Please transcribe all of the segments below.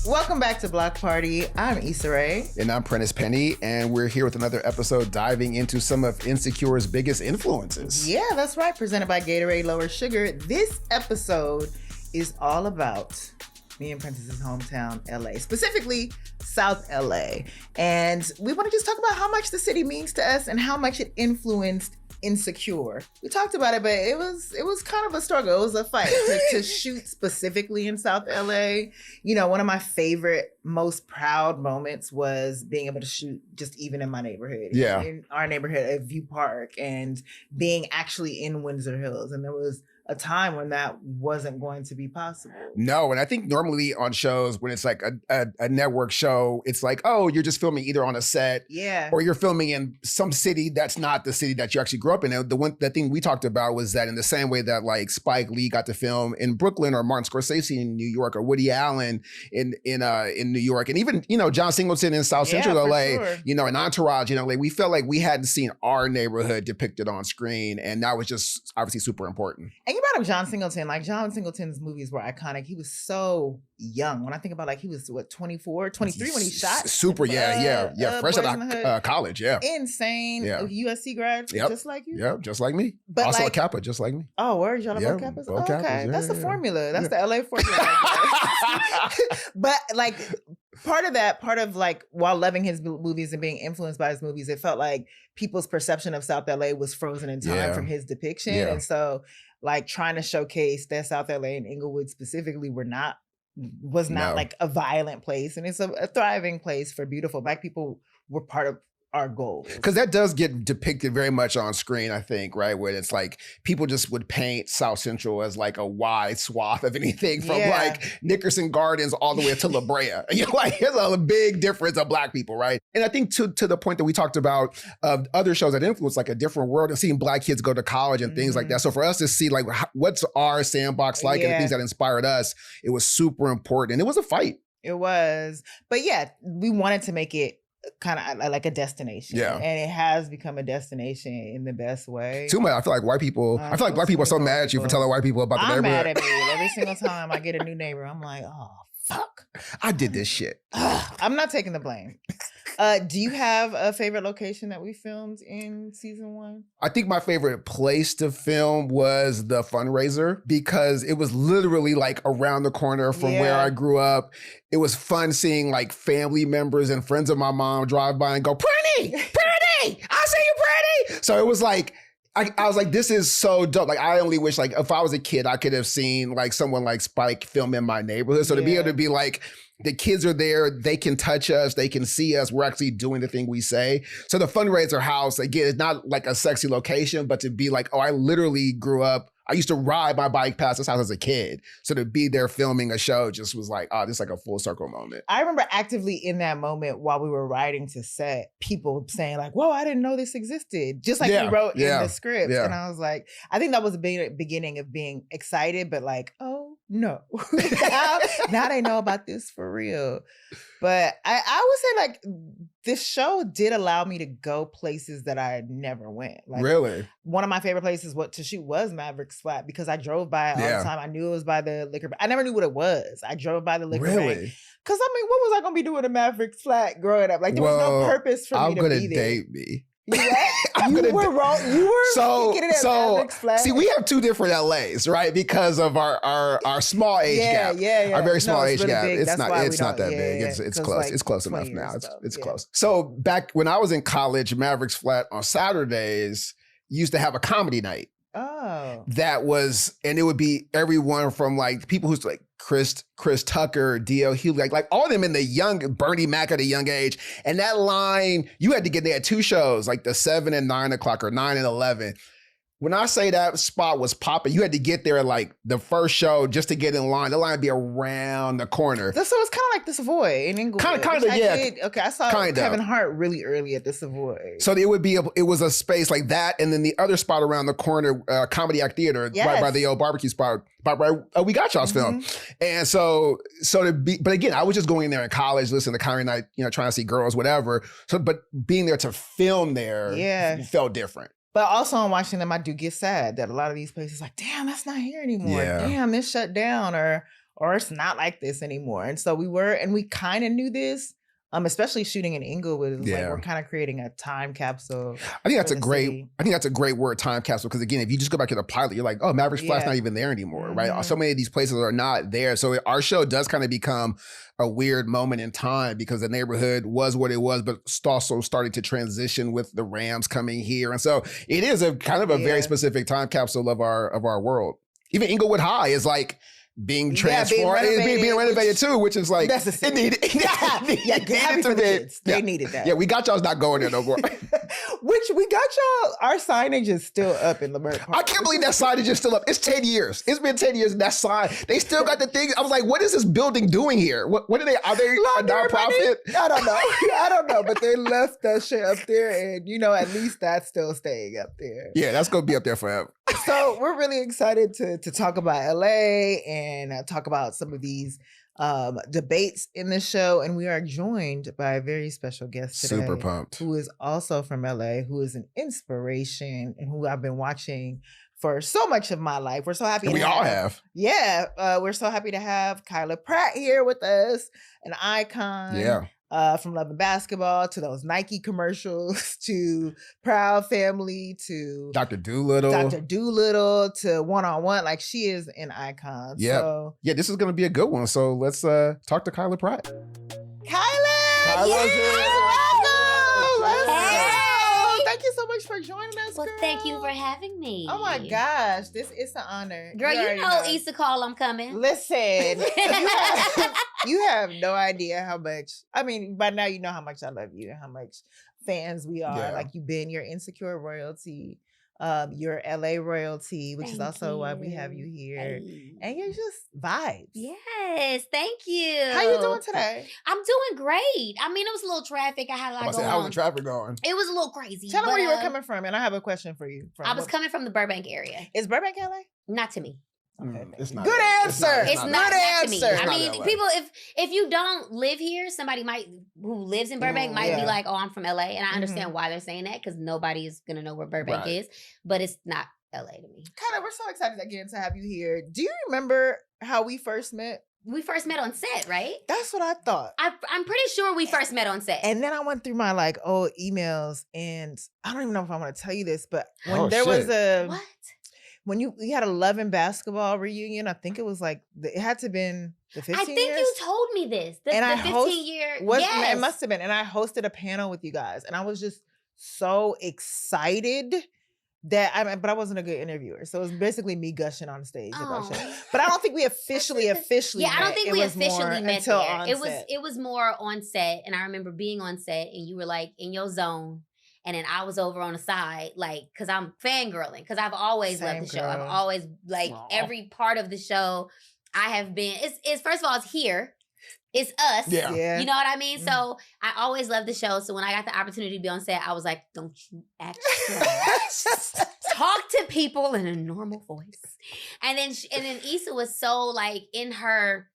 Welcome back to Block Party. I'm Issa. And I'm Prentice Penny, and we're here with another episode diving into some of Insecure's biggest influences. Yeah, that's right. Presented by Gatorade Lower Sugar. This episode is all about me and Prentice's hometown, LA, specifically South LA. And we want to just talk about how much the city means to us and how much it influenced Insecure. We talked about it, but it was kind of a struggle. It was a fight to shoot specifically in South LA. You know, one of my favorite, most proud moments was being able to shoot just even in my neighborhood. Yeah. In our neighborhood at View Park and being actually in Windsor Hills. And there was a time when that wasn't going to be possible. No, and I think normally on shows, when it's like a network show, it's like, oh, you're just filming either on a set, or you're filming in some city that's not the city that you actually grew up in. And the thing we talked about was that in the same way that like Spike Lee got to film in Brooklyn, or Martin Scorsese in New York, or Woody Allen in New York, and even, you know, John Singleton in South Central LA, sure. you know, and Entourage in LA, we felt like we hadn't seen our neighborhood depicted on screen, and that was just obviously super important. And you brought up John Singleton. Like, John Singleton's movies were iconic. He was so young. When I think about, like, he was, what, 24, 23 when he shot? Super, yeah. Fresh out of college, yeah. Insane. Yeah. USC grad, just like you? Yeah, just like me. But also like, a Kappa, just like me. Oh, word? Y'all are both Kappas? Both Kappas, okay, that's the formula. That's the LA formula. But, like, part of like, while loving his movies and being influenced by his movies, it felt like people's perception of South LA was frozen in time from his depiction. Yeah. And so, like, trying to showcase that South LA and Inglewood specifically was not like a violent place. And it's a thriving place for beautiful Black people were part of our goal. Because that does get depicted very much on screen, I think, right? Where it's like people just would paint South Central as like a wide swath of anything from like Nickerson Gardens all the way to La Brea. You know, like there's a big difference of Black people, right? And I think to the point that we talked about other shows that influence like a different world and seeing Black kids go to college and things like that. So for us to see like what's our sandbox like and the things that inspired us, it was super important. And it was a fight. It was. But yeah, we wanted to make it kind of like a destination. Yeah. And it has become a destination in the best way. Too much. I feel like white people, I feel like Black people are so mad at you for telling white people about the neighborhood. I'm mad at me. Every single time I get a new neighbor, I'm like, oh, fuck. I did this shit. I'm not taking the blame. Do you have a favorite location that we filmed in season 1? I think my favorite place to film was the fundraiser because it was literally like around the corner from where I grew up. It was fun seeing like family members and friends of my mom drive by and go, Pretty! Pretty! I see you, Pretty! So it was like, I was like, this is so dope. Like, I only wish, like, if I was a kid, I could have seen, like, someone like Spike film in my neighborhood. So to be able to be like, the kids are there, they can touch us, they can see us, we're actually doing the thing we say. So the fundraiser house, again, is not like a sexy location, but to be like, oh, I literally grew up, I used to ride my bike past this house as a kid. So to be there filming a show just was like, oh, this is like a full circle moment. I remember actively in that moment while we were riding to set, people saying like, whoa, I didn't know this existed. Just like we wrote in the script. And I was like, I think that was the beginning of being excited, but like, oh no. now they know about this for real. But I would say like this show did allow me to go places that I never went. Like, really? One of my favorite places to shoot was Maverick's Flat because I drove by it all the time. I knew it was by the liquor. I never knew what it was. I drove by the liquor bank. Because I mean, what was I going to be doing in Maverick's Flat growing up? Like there was no purpose for me to be there. I'm going to date me. You were wrong. You were thinking it at Maverick's Flat. See, we have two different LAs, right? Because of our small age gap. Our very small age gap. Big. It's not that big. It's close. Like, it's close enough now. It's close. So back when I was in college, Maverick's Flat on Saturdays used to have a comedy night. Oh. And it would be everyone from like people who's like Chris Tucker, D.L. Hughley, like all of them in the young, Bernie Mac at a young age. And that line, you had to get there at 2 shows, like the 7 and 9 o'clock or 9 and 11. When I say that spot was popping, you had to get there at like the first show just to get in line. The line would be around the corner. So it's kind of like the Savoy in Inglewood. Kind of, yeah. Okay, I saw Kevin Hart really early at the Savoy. So it was a space like that, and then the other spot around the corner, Comedy Act Theater, right by the old barbecue spot, We Got Y'all's film. And but again, I was just going in there in college, listening to Comedy Night, trying to see girls, whatever. So, but being there to film there felt different. But also in watching them, I do get sad that a lot of these places like, damn, that's not here anymore. Yeah. Damn, this shut down or or it's not like this anymore. And so we kind of knew this. Especially shooting in Inglewood, it was like we're kind of creating a time capsule. I think that's a great word, time capsule. Because again, if you just go back to the pilot, you're like, oh, Maverick's Flat's not even there anymore, right? So many of these places are not there. So our show does kind of become a weird moment in time because the neighborhood was what it was, but also started to transition with the Rams coming here, and so it is a kind of a very specific time capsule of our world. Even Inglewood High is like being transformed, being renovated too, which is like it needed. Happy for the kids. They needed that. Yeah, we got y'all's not going there no more. Which we got y'all. Our signage is still up in Lamert Park. I can't believe that signage is still up. It's 10 years. It's been 10 years and that sign. They still got the thing. I was like, what is this building doing here? What are they? Are they a nonprofit? I don't know. I don't know. But they left that shit up there, and at least that's still staying up there. Yeah, that's gonna be up there forever. So we're really excited to talk about LA and talk about some of these debates in the show. And we are joined by a very special guest today. Super pumped. Who is also from LA, who is an inspiration and who I've been watching for so much of my life. We're so happy we all have. Yeah. We're so happy to have Kyla Pratt here with us, an icon. Yeah. From Love and Basketball to those Nike commercials to Proud Family to Dr. Dolittle to One-on-One. Like, she is an icon. Yeah. So, yeah, this is going to be a good one. So let's talk to Kyla Pratt. Kyla's here. Welcome. Thank you so much for joining us, Well, girl. thank you for having me. Oh my gosh, this is an honor. Girl, you know Issa call I'm coming. Listen, you have no idea how much, I mean, by now you know how much I love you and how much fans we are. Yeah. Like, you've been your Insecure royalty, your LA royalty, which is also why we have you here. Hey. And you're just vibes. Yes, thank you. How you doing today? I'm doing great. I mean, it was a little traffic. I had a lot going on. How's the traffic going? It was a little crazy. Tell them where you were coming from, and I have a question for you. I was coming from the Burbank area. Is Burbank LA? Not to me. Okay. It's not. Good answer. It's not to me. I mean, LA. people, if you don't live here, somebody who lives in Burbank might be like, oh, I'm from LA. And I understand why they're saying that, because nobody is going to know where Burbank is. But it's not LA to me. Kyla, we're so excited again to have you here. Do you remember how we first met? We first met on set, right? That's what I thought. I'm pretty sure we first met on set. And then I went through my old emails, and I don't even know if I want to tell you this, but when was What? When we had a Love and Basketball reunion, I think it was it had to have been the 15 years. I think you told me this. The 15-year. Yes. It must have been. And I hosted a panel with you guys, and I was just so excited that but I wasn't a good interviewer. So it was basically me gushing on stage about shit. But I don't think we officially Yeah, met. I don't think we officially met there. It was more on set, and I remember being on set, and you were like in your zone. And then I was over on the side, because I'm fangirling, because I've always loved the show. I've always, every part of the show I have been, it's first of all, it's here. It's us. Yeah. You know what I mean? So I always loved the show. So when I got the opportunity to be on set, I was like, don't you act talk to people in a normal voice. And then Issa was so in her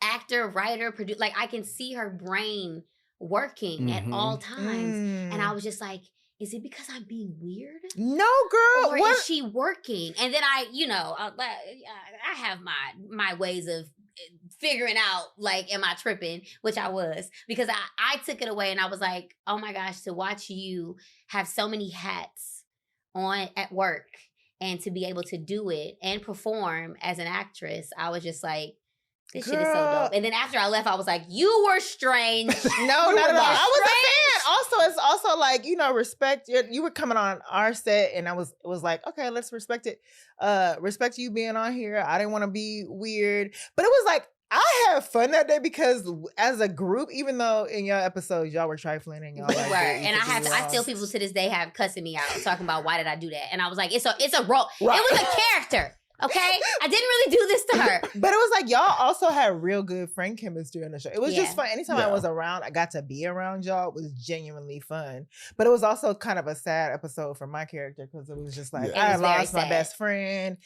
actor, writer, producer, I can see her brain working at all times. And I was just like, is it because I'm being weird? No, girl. Or is she working? And then I have my ways of figuring out, am I tripping? Which I was, because I took it away and I was like, oh my gosh, to watch you have so many hats on at work and to be able to do it and perform as an actress, I was just like, this shit is so dope. And then after I left, I was like, you were strange. No, not at all. I was a fan. Also, it's also respect. You were coming on our set, and it was like, okay, let's respect it. Respect you being on here. I didn't want to be weird. But it was I had fun that day because as a group, even though in your episodes y'all were trifling and y'all and I still people to this day have cussing me out, talking about why did I do that. And I was like, it's a role. Right. It was a character. Okay, I didn't really do this to her. But it was y'all also had real good friend chemistry on the show. It was just fun. Anytime I was around, I got to be around y'all. It was genuinely fun. But it was also kind of a sad episode for my character because it was just I lost my best friend.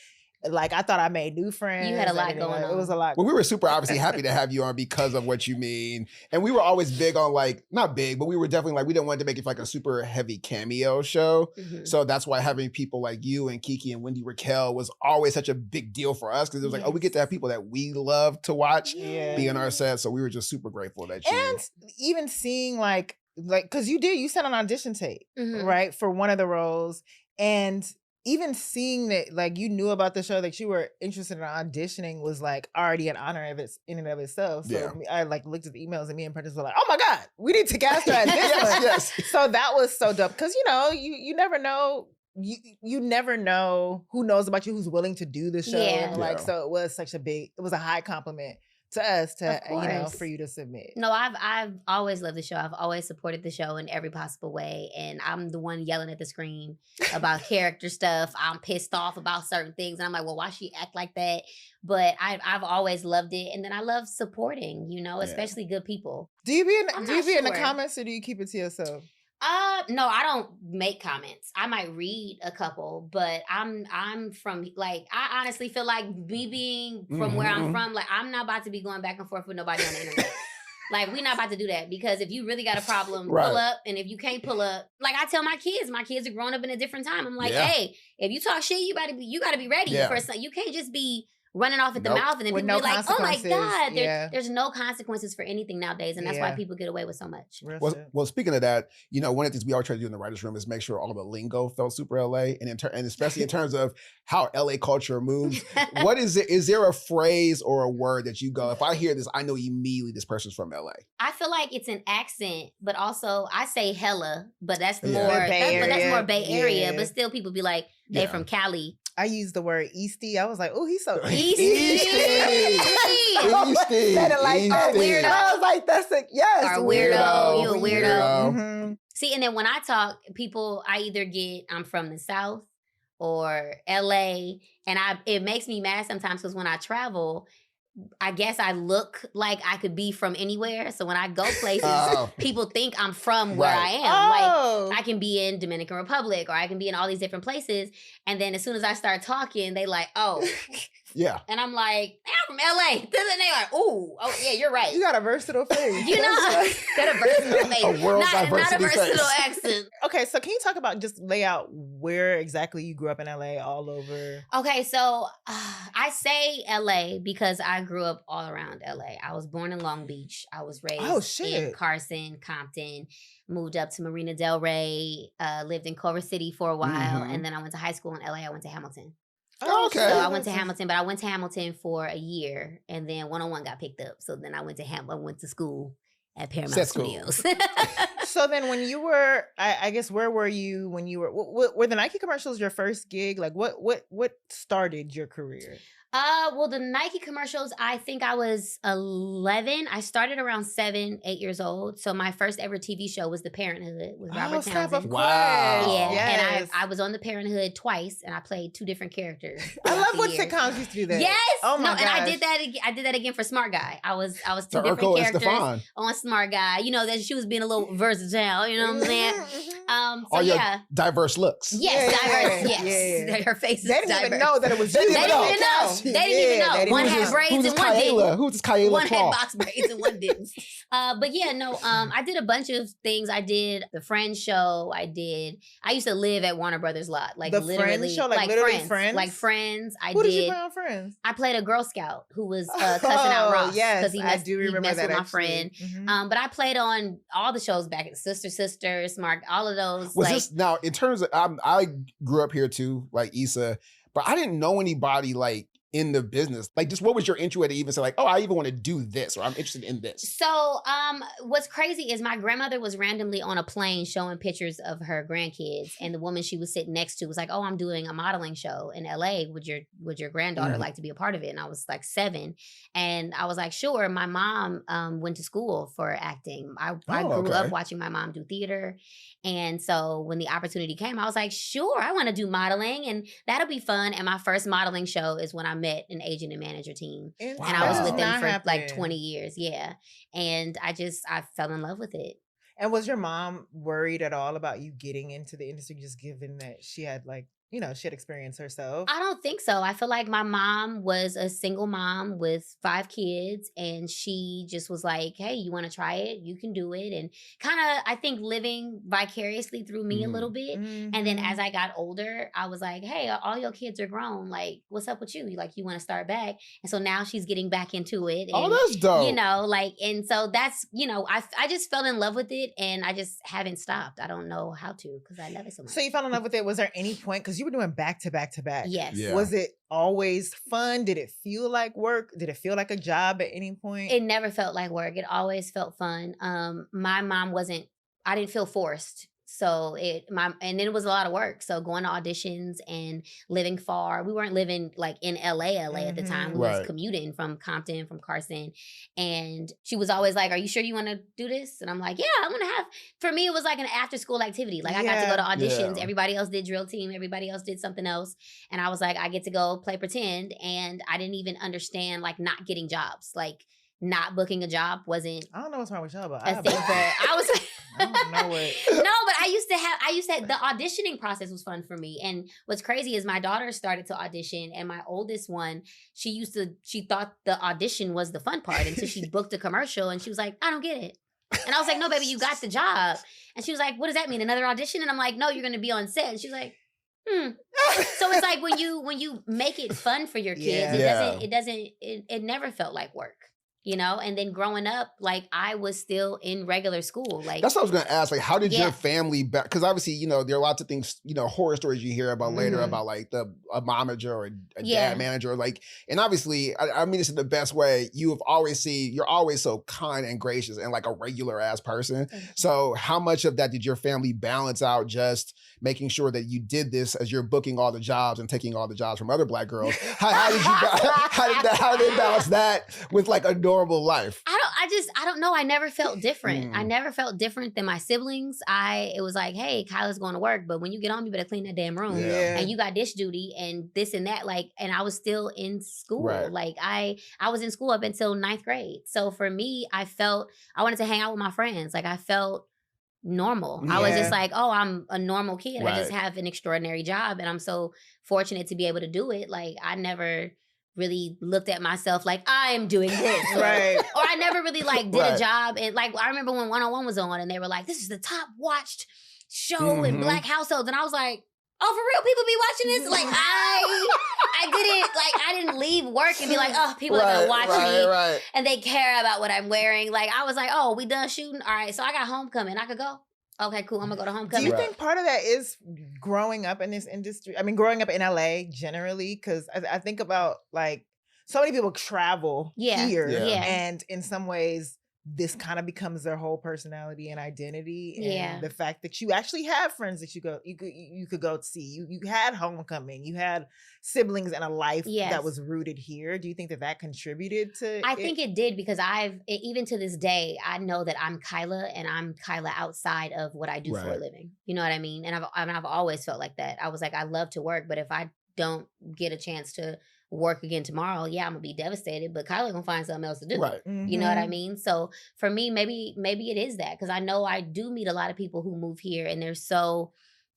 Like, I thought I made new friends. You had a lot going on. It was a lot. Well, we were super obviously happy to have you on because of what you mean. And we were always big on like, not big, but we were definitely like, we didn't want to make it like a super heavy cameo show. Mm-hmm. So that's why having people like you and Kiki and Wendy Raquel was always such a big deal for us. Because it was like, oh, we get to have people that we love to watch be on our set. So we were just super grateful that you. And even seeing like, because you sent an audition tape, right? For one of the roles. And even seeing that, like, you knew about the show, that you were interested in auditioning was like already an honor in and of itself. So I like looked at the emails and me and Prentice were like, oh my God, we need to cast her at this one. Yes. So that was so dope. Cause you never know. You never know who knows about you, who's willing to do the show. Yeah. So it was it was a high compliment to us for you to submit. No, I've always loved the show. I've always supported the show in every possible way. And I'm the one yelling at the screen about character stuff. I'm pissed off about certain things. And I'm like, well, why she act like that? But I've always loved it. And then I love supporting, especially good people. Do you be in the comments or do you keep it to yourself? No, I don't make comments. I might read a couple, but I'm from, like, I honestly feel like me being from where I'm from, like, I'm not about to be going back and forth with nobody on the internet. Like, we're not about to do that, because if you really got a problem, pull up. And if you can't pull up, like I tell my kids are growing up in a different time. I'm like, hey, if you talk shit, you gotta be ready for something. You can't just be running off at the mouth and then people be like, oh my God, there's no consequences for anything nowadays. And that's why people get away with so much. Well, speaking of that, one of the things we always try to do in the writer's room is make sure all the lingo felt super LA. And especially in terms of how LA culture moves. What is it? Is there a phrase or a word that you go, if I hear this, I know immediately this person's from LA? I feel like it's an accent, but also I say hella, but that's more Bay Area. But still people be like, they from Cali. I used the word Easty. I was like, oh, he's so Easty. Easty. Said it like weirdo. I was like, that's a yes. Or weirdo. You a weirdo. Mm-hmm. See, and then when I talk, people, I either get, I'm from the South or LA. And it makes me mad sometimes because when I travel, I guess I look like I could be from anywhere. So when I go places, people think I'm from where I am. Like, I can be in Dominican Republic or I can be in all these different places. And then as soon as I start talking, they like, oh. Yeah. And I'm like, I'm from LA. And they like, oh yeah, you're right. You got a versatile face. Got a versatile face. Not a versatile accent. Okay, so can you talk about, just lay out where exactly you grew up in LA, all over? Okay, so I say LA because I grew up all around LA. I was born in Long Beach. I was raised in Carson, Compton, moved up to Marina Del Rey, lived in Culver City for a while, and then I went to high school in LA. I went to Hamilton. Oh, okay. So I went to Hamilton, but I went to Hamilton for a year, and then 101 got picked up. So then I went to school at Paramount Studios. So then when you were, I guess, where were you when you were the Nike commercials your first gig? Like what started your career? Well, the Nike commercials, I think I was 11. I started around 7, 8 years old. So my first ever TV show was The Parenthood with Robert Townsend. Wow. Yeah. Yes. And I was on The Parenthood twice, and I played 2 different characters. I love when sitcoms used to do that. Yes. Oh my gosh. And I did that again for Smart Guy. I was 2 different characters on Smart Guy. That she was being a little versatile. You know what I'm saying? So your diverse looks. Yes, diverse. Yes. Yeah. Her face is diverse. They didn't even know that it was you. They didn't even know. They didn't even know. One had braids and one didn't. Who's Kyla? One had box braids and one didn't. But yeah, no, I did a bunch of things. I did the Friends show. I used to live at Warner Brothers lot. Like the literally. Friends show? Like literally Friends? Like Friends. Who did you play on Friends? I played a Girl Scout who was cussing out Ross. Yes, I do remember that, with my friend. Mm-hmm. But I played on all the shows back at Sister, Smart, all of those. Was this, now, in terms of, I grew up here too, like Issa, but I didn't know anybody like in the business. Like, just what was your entry to even say like, oh, I even want to do this, or I'm interested in this? So what's crazy is my grandmother was randomly on a plane showing pictures of her grandkids, and the woman she was sitting next to was like, oh, I'm doing a modeling show in LA. Would your granddaughter like to be a part of it? And I was like 7, and I was like, sure. My mom went to school for acting. I grew up watching my mom do theater, and so when the opportunity came, I was like, sure, I want to do modeling, and that'll be fun. And my first modeling show is when I met an agent and manager team. And I was with them for like 20 years. Yeah. And I fell in love with it. And was your mom worried at all about you getting into the industry, just given that she had like you know, she had experienced herself. I don't think so. I feel like my mom was a single mom with 5 kids, and she just was like, hey, you want to try it? You can do it. And kind of, I think, living vicariously through me a little bit. And then as I got older, I was like, hey, all your kids are grown. Like, what's up with you? Like, you want to start back? And so now she's getting back into it. And, that's dope. You know, like, and so that's, you know, I just fell in love with it, and I just haven't stopped. I don't know how to, because I love it so much. So you fell in love with it. Was there any point, because you were doing back to back? Yes. Yeah. Was it always fun? Did it feel like work? Did it feel like a job at any point? It never felt like work. It always felt fun. My mom I didn't feel forced. So and then it was a lot of work. So going to auditions and living far. We weren't living like in LA at the time. We was commuting from Compton, from Carson. And she was always like, are you sure you want to do this? And I'm like, yeah, I want to have, for me, it was like an after school activity. Like I got to go to auditions. Yeah. Everybody else did drill team. Everybody else did something else. And I was like, I get to go play pretend. And I didn't even understand like not getting jobs. Like not booking a job wasn't. I don't know what's wrong with y'all, but I was like, I don't know what. No, but I used to the auditioning process was fun for me. And what's crazy is my daughter started to audition, and my oldest one, she thought the audition was the fun part until she booked a commercial, and she was like, I don't get it. And I was like, no, baby, you got the job. And she was like, what does that mean? Another audition? And I'm like, no, you're going to be on set. And she's like, So it's like when you make it fun for your kids, it never felt like work. You know, and then growing up, like I was still in regular school. Like that's what I was going to ask. Like, how did your family? Because obviously, you know, there are lots of things, you know, horror stories you hear about later about like a momager or a dad manager, like, and obviously, I mean this in the best way. You're always so kind and gracious and like a regular ass person. So, how much of that did your family balance out? Just making sure that you did this as you're booking all the jobs and taking all the jobs from other Black girls. How did they balance that with like a normal life? I don't know. I never felt different. I never felt different than my siblings. It was like, hey, Kyla's going to work, but when you get home, you better clean that damn room. Yeah. And you got dish duty and this and that. Like, and I was still in school. Right. Like I was in school up until 9th grade. So for me, I wanted to hang out with my friends. Like I felt normal. Yeah. I was just like, oh, I'm a normal kid. Right. I just have an extraordinary job, and I'm so fortunate to be able to do it. Like I never really looked at myself like I am doing this. Right. Or I never really like did a job. And like I remember when 101 was on and they were like, this is the top watched show in Black households. And I was like, oh, for real, people be watching this? Like I didn't leave work and be like, oh, people are gonna watch me and they care about what I'm wearing. Like I was like, oh, we done shooting? All right, so I got homecoming. I could go. Okay, cool. I'm gonna go to homecoming. Do you think part of that is growing up in this industry? I mean, growing up in LA generally, because I think about like so many people travel here, and in some ways, this kind of becomes their whole personality and identity. And the fact that you actually have friends that you could go see. You had homecoming, you had siblings and a life that was rooted here. Do you think that contributed to I think it did, because even to this day, I know that I'm Kyla, and I'm Kyla outside of what I do for a living. You know what I mean? And I've always felt like that. I was like, I love to work, but if I don't get a chance to work again tomorrow, I'm gonna be devastated, but Kyla gonna find something else to do. Right. You know what I mean? So for me, maybe it is that, because I know I do meet a lot of people who move here and they're so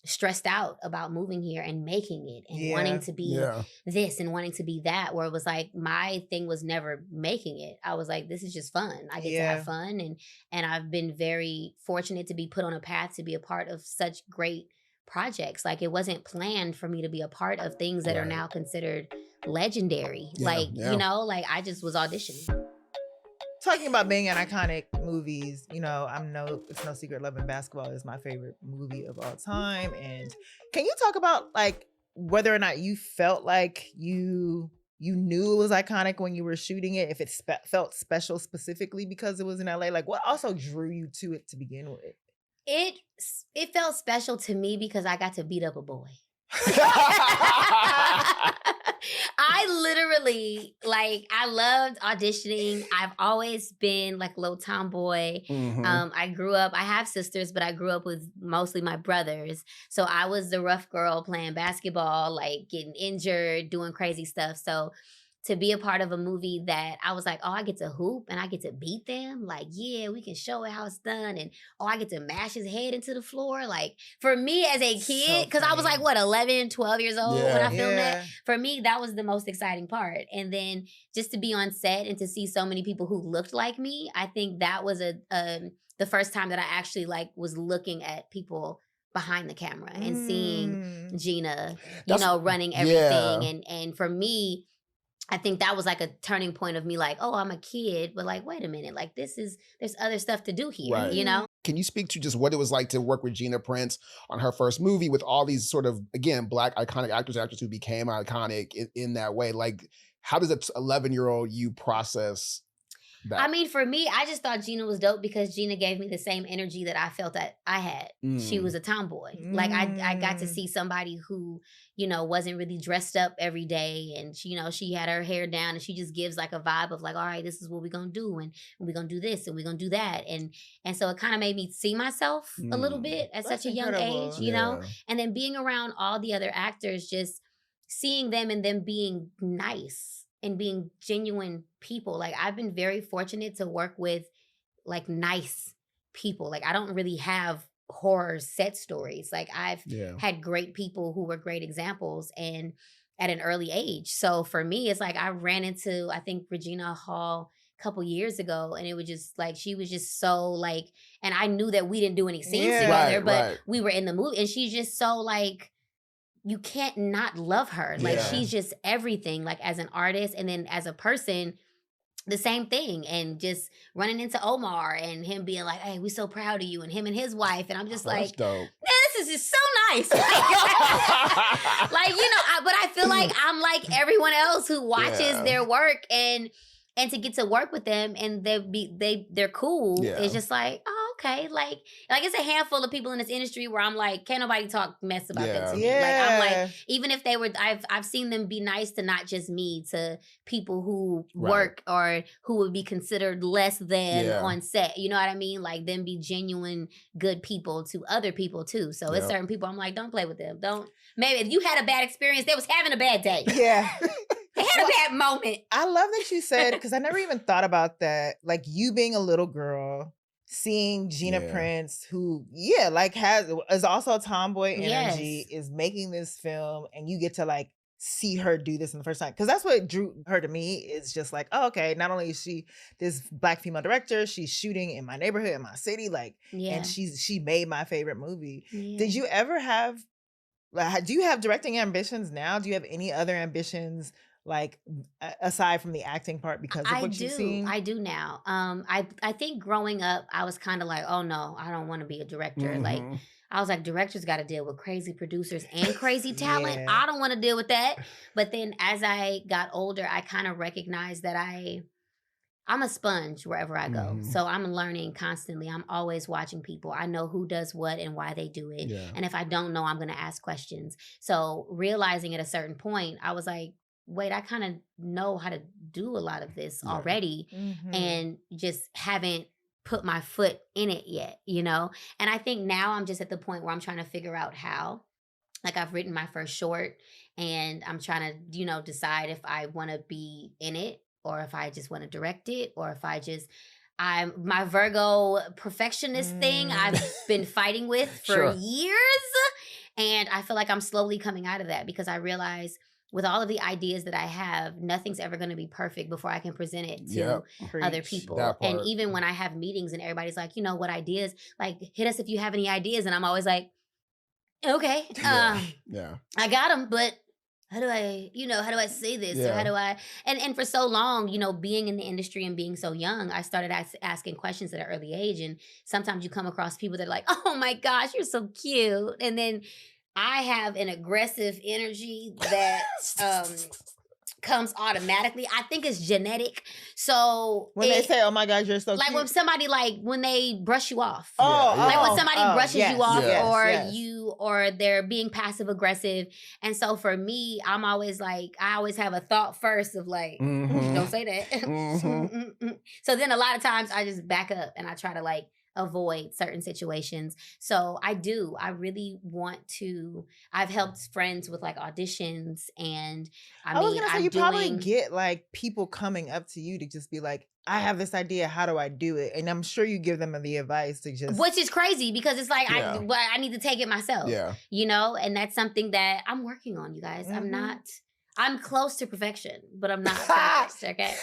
stressed out about moving here and making it and wanting to be this and wanting to be that, where it was like my thing was never making it. I was like, this is just fun. I get to have fun, and I've been very fortunate to be put on a path to be a part of such great projects. Like it wasn't planned for me to be a part of things that are now considered legendary. You know, like I just was auditioning. Talking about being in iconic movies, you know, it's no secret Love and Basketball is my favorite movie of all time. And can you talk about like whether or not you felt like you knew it was iconic when you were shooting it, if it felt special specifically because it was in LA? Like what also drew you to it to begin with? It felt special to me because I got to beat up a boy. I literally, like, I loved auditioning. I've always been like a little tomboy. I grew up, I have sisters, but I grew up with mostly my brothers. So I was the rough girl playing basketball, like getting injured, doing crazy stuff. So to be a part of a movie that I was like, oh, I get to hoop and I get to beat them. Like, yeah, we can show it how it's done. And oh, I get to mash his head into the floor. Like, for me as a kid, because I was like, what, 11, 12 years old when I filmed that? For me, that was the most exciting part. And then just to be on set and to see so many people who looked like me, I think that was the first time that I actually like was looking at people behind the camera and seeing Gina, running everything. And for me, I think that was like a turning point of me like, oh, I'm a kid, but like, wait a minute, like there's other stuff to do here, right. Can you speak to just what it was like to work with Gina Prince on her first movie with all these sort of, again, Black iconic actors who became iconic in that way? Like, how does an 11-year-old you process that? I mean, for me, I just thought Gina was dope because Gina gave me the same energy that I felt that I had. She was a tomboy. Like I got to see somebody who, wasn't really dressed up every day. And she had her hair down and she just gives like a vibe of like, all right, this is what we're going to do. And we're going to do this and we're going to do that. And so it kind of made me see myself a little bit at such a young age, you know? And then being around all the other actors, just seeing them and them being nice and being genuine people. Like I've been very fortunate to work with like nice people. Like I don't really have horror set stories. Like I've had great people who were great examples and at an early age. So for me, it's like I ran into, I think, Regina Hall a couple years ago, and it was just like, she was just so like, and I knew that we didn't do any scenes together, but we were in the movie, and she's just so like, you can't not love her. Like she's just everything, like as an artist and then as a person, the same thing. And just running into Omar and him being like, hey, we're so proud of you, and him and his wife. And I'm just like, man, this is just so nice. Like, but I feel like I'm like everyone else who watches their work and to get to work with them and they're cool. It's just like, oh, okay. Like it's a handful of people in this industry where I'm like, can't nobody talk mess about them to me. Like I'm like, even if they were, I've seen them be nice to not just me, to people who work or who would be considered less than on set. You know what I mean? Like them be genuine good people to other people too. So it's certain people I'm like, don't play with them. Maybe if you had a bad experience, they was having a bad day. Yeah. They had a bad moment. I love that you said, because I never even thought about that. Like you being a little girl, seeing Gina Prince, who, like is also a tomboy energy, is making this film, and you get to like see her do this in the first time. Because that's what drew her to me, is just like, oh, okay, not only is she this Black female director, she's shooting in my neighborhood, in my city, like, and she made my favorite movie. Did you ever have, do you have directing ambitions now? Do you have any other ambitions, like aside from the acting part, because of what you've seen? I do now. I think growing up, I was kind of like, oh no, I don't want to be a director. Like I was like, directors got to deal with crazy producers and crazy talent. I don't want to deal with that. But then as I got older, I kind of recognized that I'm a sponge wherever I go. So I'm learning constantly. I'm always watching people. I know who does what and why they do it. And if I don't know, I'm going to ask questions. So realizing at a certain point, I was like, wait, I kind of know how to do a lot of this already, and just haven't put my foot in it yet, And I think now I'm just at the point where I'm trying to figure out how. Like I've written my first short, and I'm trying to, decide if I want to be in it, or if I just want to direct it, or if I'm my Virgo perfectionist thing I've been fighting with for years. And I feel like I'm slowly coming out of that, because I realize with all of the ideas that I have, nothing's ever going to be perfect before I can present it to other people. And even when I have meetings and everybody's like, what ideas, like hit us if you have any ideas. And I'm always like, okay, I got them, but how do I say this? Or how do I, and for so long, being in the industry and being so young, I started asking questions at an early age. And sometimes you come across people that are like, oh my gosh, you're so cute. And then I have an aggressive energy that comes automatically. I think it's genetic. So when they say, oh my gosh, you're so like cute. when somebody when they brush you off. Like when somebody brushes you off, or they're being passive aggressive. And so for me, I'm always like, I always have a thought first of like, don't say that. So then a lot of times I just back up and I try to like avoid certain situations. So I really want to. I've helped friends with like auditions, and I was gonna say, you probably get like people coming up to you to just be like, I have this idea, how do I do it? And I'm sure you give them the advice to just, which is crazy because it's like I need to take it myself. Yeah, you know, and that's something that I'm working on, you guys. I'm close to perfection, but I'm not perfect. Okay.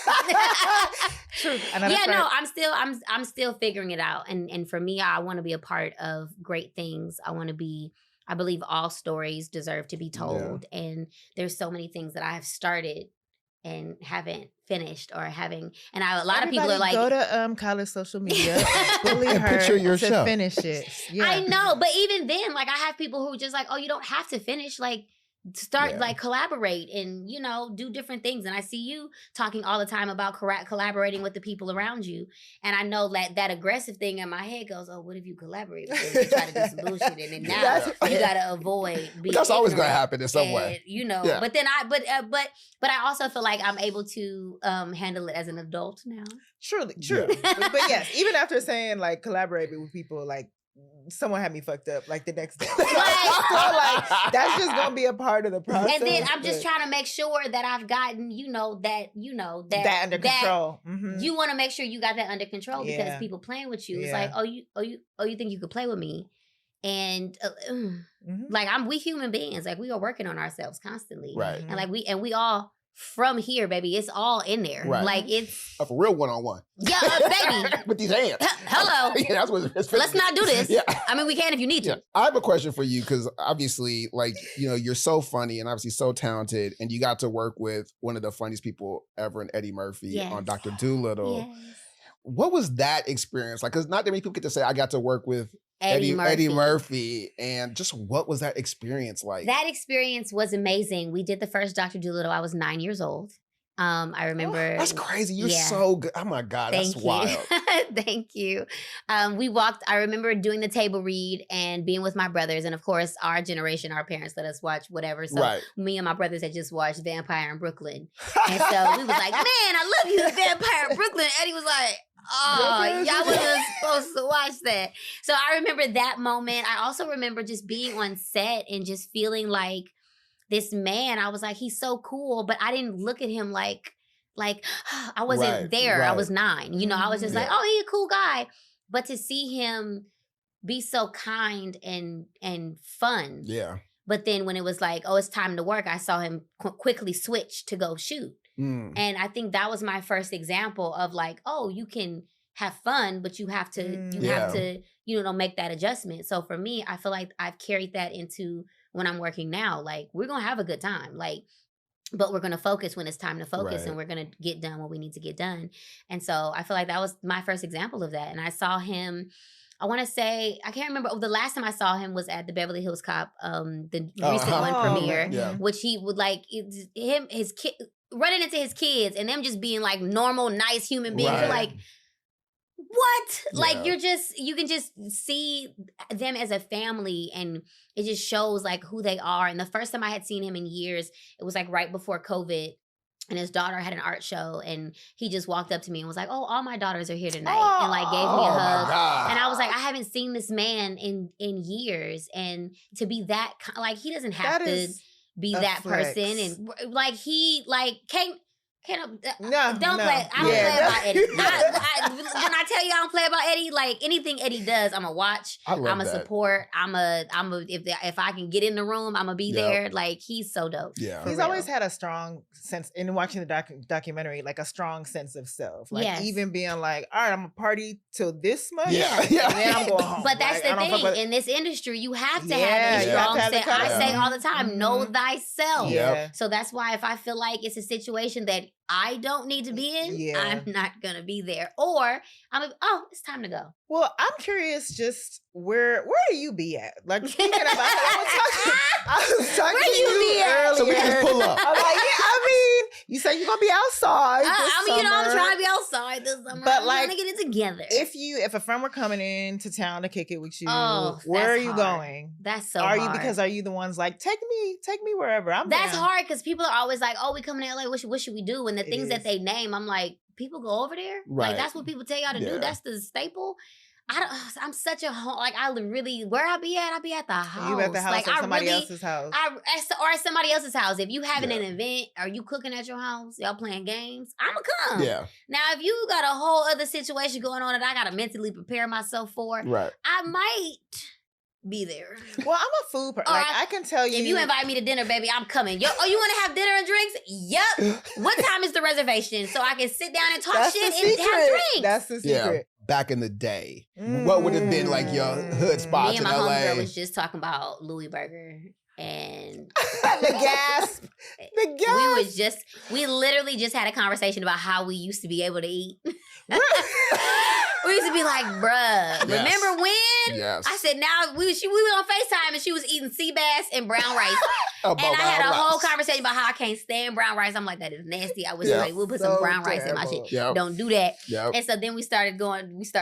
True. I'm still figuring it out. And for me, I want to be a part of great things. I believe all stories deserve to be told. Yeah. And there's so many things that I have started and haven't finished or having. And a lot of people are like, go to Kyla's social media, bully her to finish it. Yeah. I know, but even then, like I have people who are just like, oh, you don't have to finish. Like, start like collaborate and, you know, do different things. And I see you talking all the time about collaborating with the people around you. And I know that aggressive thing in my head goes, oh, what if you collaborate with them and try to do some bullshit? And then now you got to avoid being that's always going to happen in some way. You know, but then but I also feel like I'm able to handle it as an adult now. True. But yes, even after saying like collaborate with people, like someone had me fucked up like the next day. So like that's just gonna be a part of the process. And then I'm just trying to make sure that I've gotten, that under control. You want to make sure you got that under control because people playing with you. It's like, you think you could play with me? And like we human beings, like we are working on ourselves constantly, right? And like we all. From here, baby, it's all in there. Right. Like it's a for real one-on-one. Yeah, baby. With these hands. Hello. That's what it's Let's not do this. Yeah. I mean, we can if you need to. I have a question for you because obviously, like, you know, you're so funny and obviously so talented, and you got to work with one of the funniest people ever in Eddie Murphy on Dr. Dolittle. Yes. What was that experience like? Because not that many people get to say I got to work with Eddie Murphy. And just what was that experience like? That experience was amazing. We did the first Dr. Dolittle. I was 9 years old. I remember. That's crazy. You're so good. Oh my God, that's wild. Thank you. I remember doing the table read and being with my brothers. And of course, our generation, our parents let us watch whatever. So me and my brothers had just watched Vampire in Brooklyn. And so we was like, man, I love you, Vampire in Brooklyn. Eddie was like, oh, y'all wasn't supposed to watch that. So I remember that moment. I also remember just being on set and just feeling like this man, I was like, he's so cool, but I didn't look at him like I wasn't there. Right. I was 9. You know, I was just like, oh, he's a cool guy. But to see him be so kind and fun. Yeah. But then when it was like, oh, it's time to work, I saw him quickly switch to go shoot. And I think that was my first example of like, oh, you can have fun, but you have to, make that adjustment. So for me, I feel like I've carried that into when I'm working now. Like, we're going to have a good time. Like, but we're going to focus when it's time to focus and we're going to get done what we need to get done. And so I feel like that was my first example of that. And I saw him, I want to say, I can't remember. The last time I saw him was at the Beverly Hills Cop, the recent one premiere, which he would like his kid, running into his kids and them just being like normal, nice human beings. You're like, what? Yeah. Like you can just see them as a family and it just shows like who they are. And the first time I had seen him in years, it was like right before COVID. And his daughter had an art show and he just walked up to me and was like, oh, all my daughters are here tonight. And like gave me a hug. And I was like, I haven't seen this man in years. And to be that, like, he doesn't have to be that person. And like, he like came. Don't play. I don't play about Eddie. When I tell you I don't play about Eddie, like anything Eddie does, I'm gonna watch. I'm gonna support. If I can get in the room, I'm gonna be there. Like, he's so dope. Yeah, he's always had a strong sense in watching the documentary, like a strong sense of self. Like even being like, all right, I'm gonna party till this much. Yeah. Then I'm going home. But that's the thing in this industry, you have to have a strong sense. I say all the time, know thyself. So that's why if I feel like it's a situation that I don't need to be in, I'm not going to be there. Or I'm like, oh, it's time to go. Well, I'm curious just where do you be at? Like, thinking about I was talking where to you be at? So we can just pull up. I'm like, you said you're going to be outside this summer. I'm trying to be outside this summer. But I'm trying to get it together. If a friend were coming into town to kick it with you, where are you going? That's so hard. Are you the ones like, take me wherever I'm That's down. Hard because people are always like, oh, we coming to LA, what should we do? And the things that they name, I'm like, people go over there? Right. Like, that's what people tell y'all to do? That's the staple? I'm such a home. Like I really, where I be at the house. You at the house like, or somebody else's house. Or at somebody else's house. If you having an event, or you cooking at your house, y'all playing games, I'ma come. Yeah. Now, if you got a whole other situation going on that I gotta mentally prepare myself for, right, I might be there. Well, I'm a food person. Like, I can tell you. If you invite me to dinner, baby, I'm coming. You want to have dinner and drinks? Yep. What time is the reservation? So I can sit down and talk shit and have drinks. That's the secret. Yeah. Back in the day, what would have been like your hood spots in LA? Me and my homegirl was just talking about Louis Burger and the gasp. The gasp. We literally just had a conversation about how we used to be able to eat. We used to be like, bruh, remember when? Yes. I said, now we were on FaceTime and she was eating sea bass and brown rice. And I had a whole conversation about how I can't stand brown rice. I'm like, that is nasty. I wish we'll put some brown rice in my shit. Yep. Don't do that. Yep. And so then we started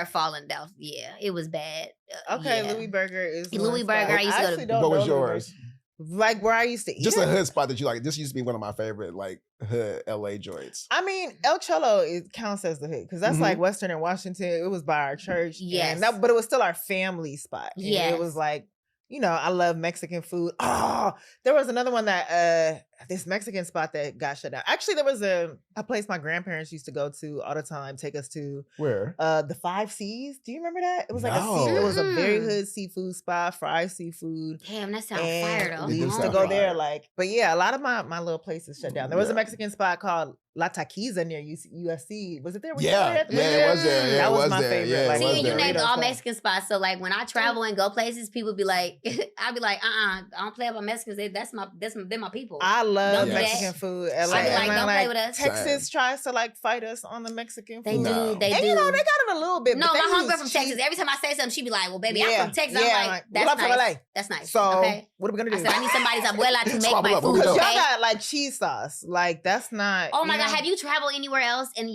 falling down. Yeah, it was bad. Okay, Louis Burger is Louis Burger. I used to go to. What was yours? Like where I used to eat. Just a hood spot that you like. This used to be one of my favorite like hood LA joints. I mean, El Cholo counts as the hood because that's like Western and Washington. It was by our church. Yes. But it was still our family spot. Yeah. It was like, I love Mexican food. Oh, there was another one that this Mexican spot that got shut down. Actually, there was a place my grandparents used to go to all the time, take us to. Where? The 5 C's. Do you remember that? It was like it was a very hood seafood spot, fried seafood. Damn, that sounds fire though. We used to go there but yeah, a lot of my little places shut down. There was a Mexican spot called La Taquiza near USC. Was it there? It was there. That was my favorite. Yeah, like, see, you named all Mexican spots. So like when I travel and go places, people be like, I'll be like, I don't play about Mexicans. They're my people. I love Mexican food. I be like, don't play with us. Texas tries to like fight us on the Mexican food. They do. They got it a little bit. No, my homegirl from Texas. Every time I say something, she be like, well, baby, I'm from Texas. I'm like, that's nice. That's nice. So what are we gonna do? I said, I need somebody's abuela to make my food. Y'all got like cheese sauce. Like that's not. Oh my God, have you traveled anywhere else? And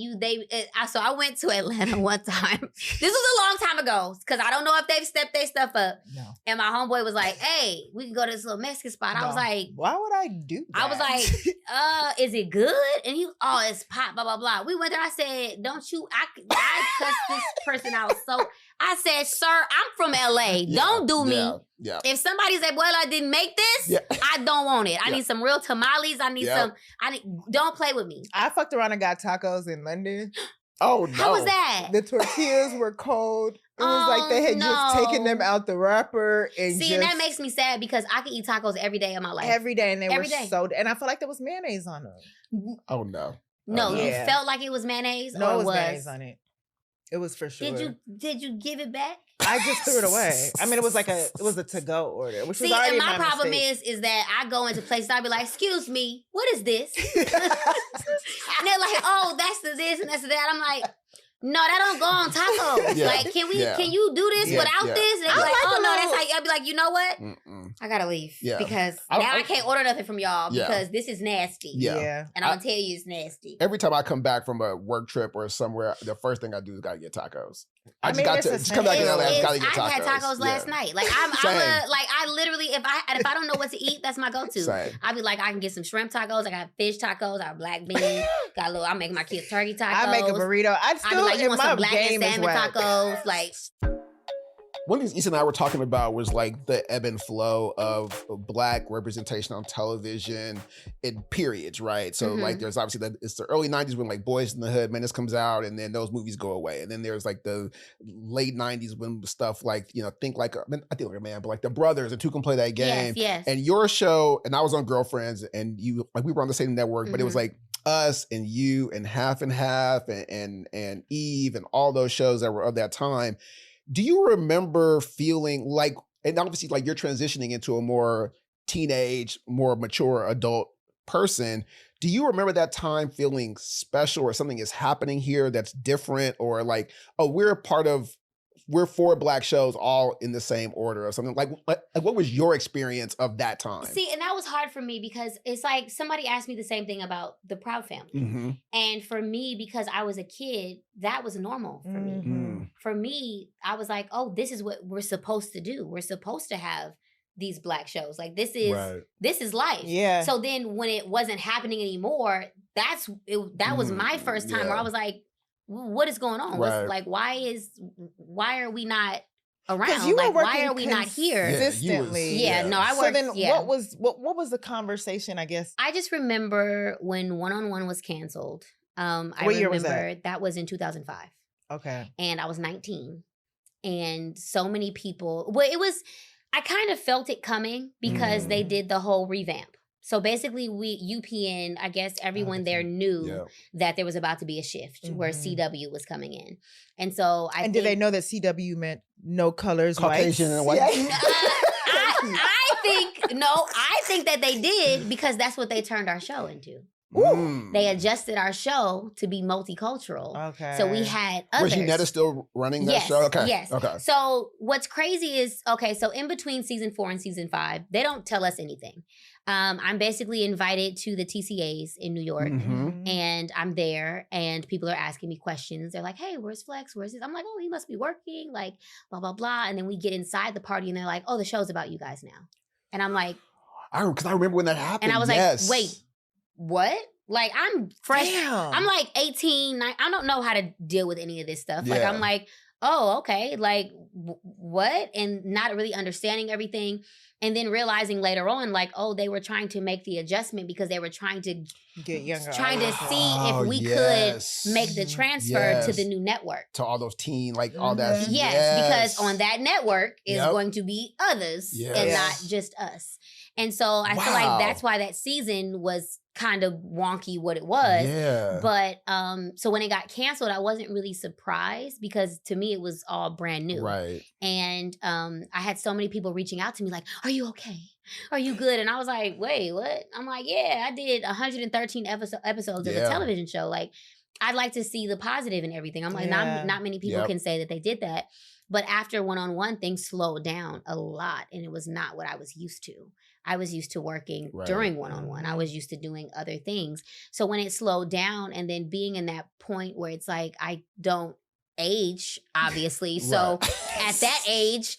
so I went to Atlanta one time. This was a long time ago because I don't know if they've stepped their stuff up. No. And my homeboy was like, hey, we can go to this little Mexican spot. I was like, why would I do that? I was like, is it good? And he, it's pot, blah, blah, blah. We went there. I said, I cussed this person out. So I said, sir, I'm from LA. Don't do me. Yeah. If somebody's like, well, I didn't make this, I don't want it. I need some real tamales. Don't play with me. I fucked around and got tacos in London. Oh, no. How was that? The tortillas were cold. It was like they had just taken them out the wrapper and and that makes me sad because I could eat tacos every day of my life. Every day, and they were so. And I feel like there was mayonnaise on them. Oh no. No, it felt like it was mayonnaise. No, or it was mayonnaise on it. It was for sure. Did you give it back? I just threw it away. I mean, it was a to-go order, which was already my problem mistake. is that I go into places, I'll be like, excuse me, what is this? And they're like, oh, that's the this and that's the that. I'm like, no, that don't go on tacos. Like, can you do this without this? And they're like, oh no, that's how. I'll be like, you know what? I gotta leave because now I can't order nothing from y'all because this is nasty. Yeah. And I'm gonna tell you it's nasty. Every time I come back from a work trip or somewhere, the first thing I do is gotta get tacos. I just come back to LA. I gotta get tacos. I had tacos last night. Like I literally, if I don't know what to eat, that's my go-to. I'd be like, I can get some shrimp tacos. I got fish tacos. I have black beans. I make my kids turkey tacos. I make a burrito. I'd be like, you want some black and salmon tacos? Like. One of the things Issa and I were talking about was like the ebb and flow of Black representation on television in periods, right? So like there's obviously it's the early 90s when like Boys in the Hood, Menace comes out and then those movies go away. And then there's like the late 90s when stuff like, Think Like a Man, but like The Brothers and Two Can Play That Game. Yes. And your show, and I was on Girlfriends and you, like we were on the same network, but it was like us and you and Half and Half and Eve and all those shows that were of that time. Do you remember feeling like, and obviously like you're transitioning into a more teenage, more mature adult person. Do you remember that time feeling special or something is happening here that's different or like, oh, we're 4 Black shows all in the same order or something? Like what was your experience of that time? See, and that was hard for me because it's like somebody asked me the same thing about the Proud Family. And for me, because I was a kid, that was normal for me. For me, I was like, oh, this is what we're supposed to do. We're supposed to have these Black shows. Like this is life. Yeah. So then when it wasn't happening anymore, that was my first time where I was like, what is going on? Right. Like, why are we not around? You were why are we not here? Consistently. I worked. So then what was the conversation, I guess? I just remember when One-on-One was canceled. What year was that? That was in 2005. Okay. And I was 19. And so many people, I kind of felt it coming because they did the whole revamp. So basically, UPN, I guess everyone there knew that there was about to be a shift where CW was coming in. And so did they know that CW meant no colors, Caucasian and white? I think that they did because that's what they turned our show into. They adjusted our show to be multicultural. Okay. So we had others. Was Unetta still running that show? Okay. Yes. Okay. So what's crazy is, so in between season 4 and season 5, they don't tell us anything. I'm basically invited to the TCAs in New York, and I'm there, and people are asking me questions. They're like, hey, where's Flex? Where's this? I'm like, oh, he must be working, like, blah, blah, blah. And then we get inside the party, and they're like, oh, the show's about you guys now. And I'm like... Because I remember when that happened. And I was like, wait, what? Like, I'm fresh. Damn. I'm like 18. I don't know how to deal with any of this stuff. Like, I'm like, oh, okay. Like, what? And not really understanding everything. And then realizing later on, like, oh, they were trying to make the adjustment because they were trying to get younger. Trying to see if we could make the transfer to the new network. To all those teen, like all that. Yes, because on that network is going to be others and not just us. And so I feel like that's why that season was kind of wonky what it was. Yeah. But so when it got canceled, I wasn't really surprised because to me it was all brand new. Right. And I had so many people reaching out to me like, are you okay? Are you good? And I was like, wait, what? I'm like, yeah, I did 113 episodes of a television show. Like, I'd like to see the positive in everything. I'm like, not many people can say that they did that. But after One-on-One, things slowed down a lot. And it was not what I was used to. I was used to working during One-on-One. I was used to doing other things. So when it slowed down and then being in that point where it's like, I don't age, obviously. So at that age,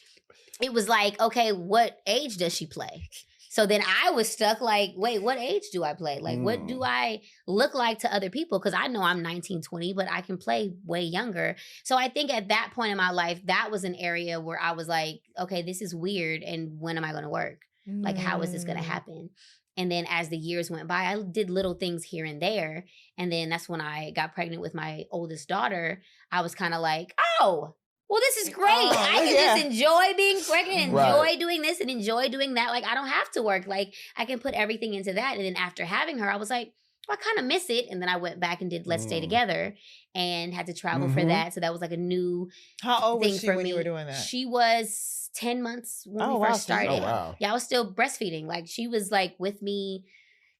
it was like, okay, what age does she play? So then I was stuck like, wait, what age do I play? Like, what do I look like to other people? Because I know I'm 19, 20, but I can play way younger. So I think at that point in my life, that was an area where I was like, okay, this is weird. And when am I going to work? Like, how is this going to happen? And then as the years went by, I did little things here and there. And then that's when I got pregnant with my oldest daughter. I was kind of like, oh, well, this is great. I can just enjoy being pregnant, enjoy doing this and enjoy doing that. Like, I don't have to work. Like, I can put everything into that. And then after having her, I was like, well, I kind of miss it. And then I went back and did Let's Stay Together and had to travel for that. So that was like a new How old thing was she for when me. you were doing that? She was 10 months when we first started. Oh, wow. Yeah, I was still breastfeeding. Like, she was like with me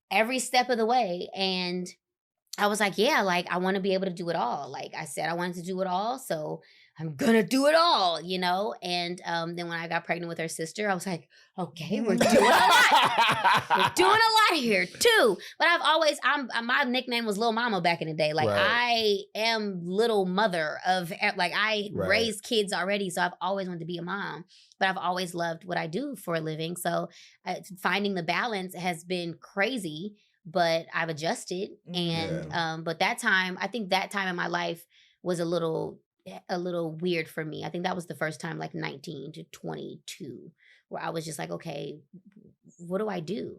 every step of the way. And I was like, yeah, like, I want to be able to do it all. Like I said, I wanted to do it all. So I'm going to do it all, you know? And then when I got pregnant with her sister, I was like, okay, we're doing a lot. We're doing a lot here too. But my nickname was Lil Mama back in the day. Like, I am little mother of, like, I raised kids already. So I've always wanted to be a mom. But I've always loved what I do for a living. So finding the balance has been crazy, but I've adjusted. And but I think that time in my life was a little weird for me. I think that was the first time, like 19 to 22, where I was just like, okay, what do I do?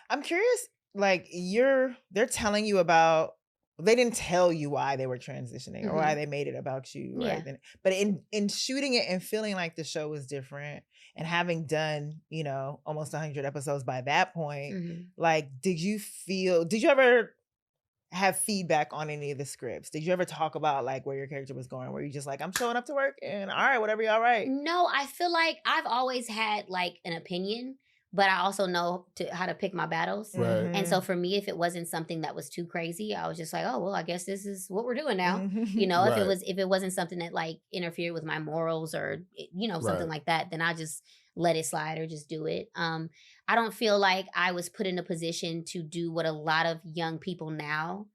I'm curious, like they're telling you about, they didn't tell you why they were transitioning or why they made it about you, right? Yeah. But in shooting it and feeling like the show was different and having done, almost 100 episodes by that point, like, did you ever have feedback on any of the scripts? Did you ever talk about like where your character was going? Were you just like, I'm showing up to work and all right, whatever, y'all right? No, I feel like I've always had like an opinion, but I also know how to pick my battles. Right. And so for me, if it wasn't something that was too crazy, I was just like, oh, well, I guess this is what we're doing now. If it wasn't something that like interfered with my morals or, something like that, then I just let it slide or just do it. I don't feel like I was put in a position to do what a lot of young people now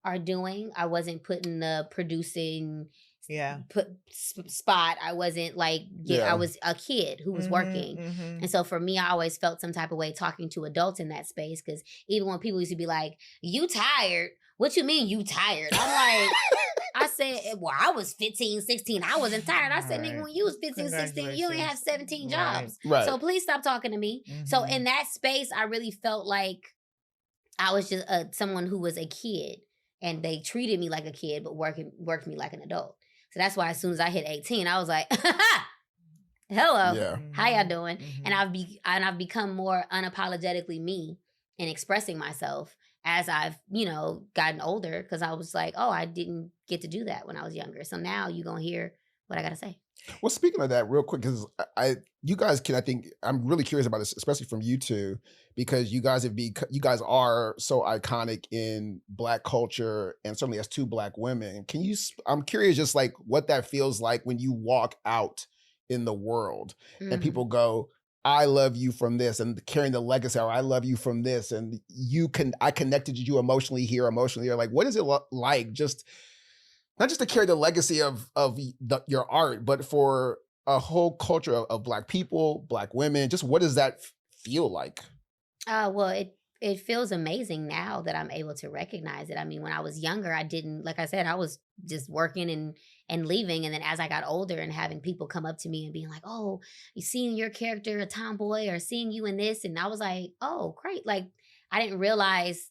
are doing. I wasn't put in the producing spot. I wasn't like, I was a kid who was working. And so for me, I always felt some type of way talking to adults in that space. Cause even when people used to be like, you tired? What you mean you tired? I'm like, I said, well, I was 15, 16. I wasn't tired. I said, nigga, when you was 15, 16, you ain't have 17 jobs. Right. So please stop talking to me. Mm-hmm. So in that space, I really felt like I was just someone who was a kid, and they treated me like a kid, but worked me like an adult. So that's why as soon as I hit 18, I was like, hello, how y'all doing? Mm-hmm. And I've become more unapologetically me in expressing myself as I've, gotten older, because I was like, oh, I didn't get to do that when I was younger. So now you're going to hear what I got to say. Well, speaking of that real quick, because you guys can, I think, I'm really curious about this, especially from you two, because you guys are so iconic in Black culture, and certainly as two Black women. I'm curious just like what that feels like when you walk out in the world and people go, I love you from this, and carrying the legacy, or I love you from this, and I connected to you emotionally here, like, what is it like just, not just to carry the legacy of your art, but for a whole culture of Black people, Black women, just what does that feel like? Well, it feels amazing now that I'm able to recognize it. I mean, when I was younger, I didn't, like I said, I was just working and leaving. And then as I got older and having people come up to me and being like, oh, you seeing your character a tomboy, or seeing you in this. And I was like, oh, great. Like, I didn't realize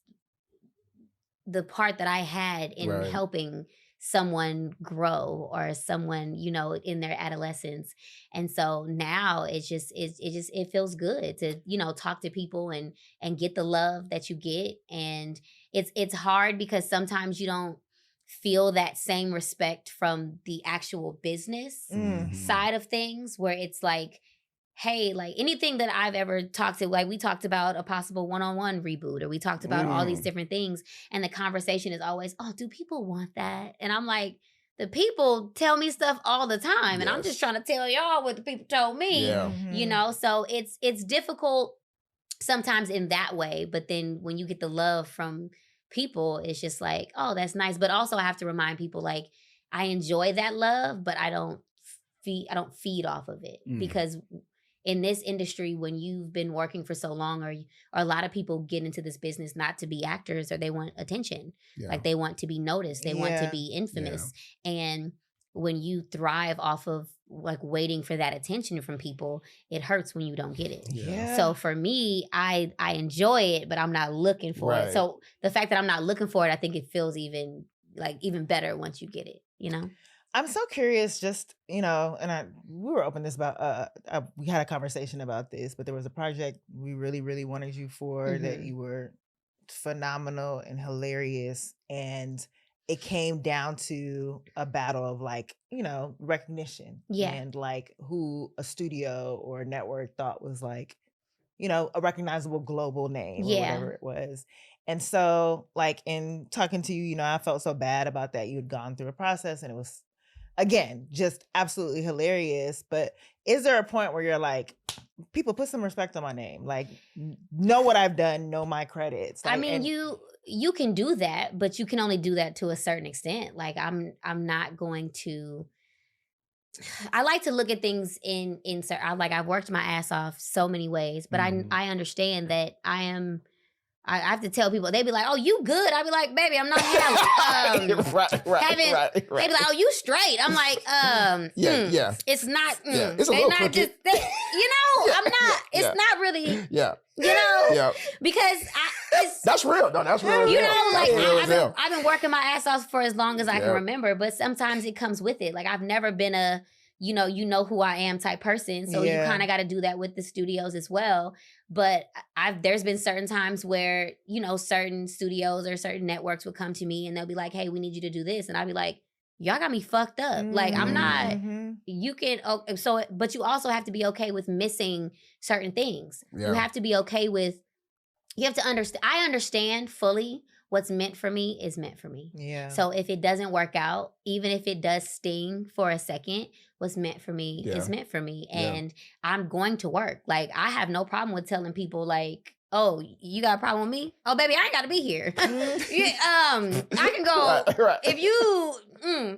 the part that I had in helping someone grow, or someone, in their adolescence. And so now it feels good to, talk to people and get the love that you get. And it's hard because sometimes you don't feel that same respect from the actual business side of things, where it's like, hey, like anything that I've ever talked to, like we talked about a possible one-on-one reboot, or we talked about all these different things. And the conversation is always, oh, do people want that? And I'm like, the people tell me stuff all the time. Yes. And I'm just trying to tell y'all what the people told me, So it's difficult sometimes in that way. But then when you get the love from people, it's just like, oh, that's nice. But also I have to remind people, like, I enjoy that love, but I don't feed off of it, because in this industry, when you've been working for so long, or a lot of people get into this business not to be actors, or they want attention. Like they want to be noticed. They want to be infamous. And when you thrive off of like waiting for that attention from people, it hurts when you don't get it. So for me, I enjoy it, but I'm not looking for it. So the fact that I'm not looking for it, I think it feels even better once you get it, I'm so curious, just, we were open this about, we had a conversation about this, but there was a project we really, really wanted you for that you were phenomenal and hilarious. And it came down to a battle of like, recognition and like who a studio or a network thought was like, a recognizable global name or whatever it was. And so like in talking to you, I felt so bad about that. You had gone through a process and it was, again, just absolutely hilarious. But is there a point where you're like, people, put some respect on my name, like know what I've done, know my credits? Like, I mean, you can do that, but you can only do that to a certain extent. Like I'm not going to. I like to look at things in I've worked my ass off so many ways, but I understand that I have to tell people. They be like, "Oh, you good?" I be like, "Baby, I'm not having." They be like, "Oh, you straight?" I'm like, It's not. It's a little crooked. I'm not. It's not really. Because that's real. No, that's real. I've been working my ass off for as long as I can remember, but sometimes it comes with it. Like I've never been a you know who I am type person. So you kind of got to do that with the studios as well. But there's been certain times where, certain studios or certain networks would come to me and they'll be like, hey, we need you to do this. And I'll be like, y'all got me fucked up. Like I'm not, you can, but you also have to be okay with missing certain things. Yeah. You have to be okay with, you have to understand, I understand fully what's meant for me is meant for me. Yeah. So if it doesn't work out, even if it does sting for a second, what's meant for me is meant for me. And I'm going to work. Like I have no problem with telling people like, oh, you got a problem with me? Oh, baby, I ain't got to be here. I can go if you,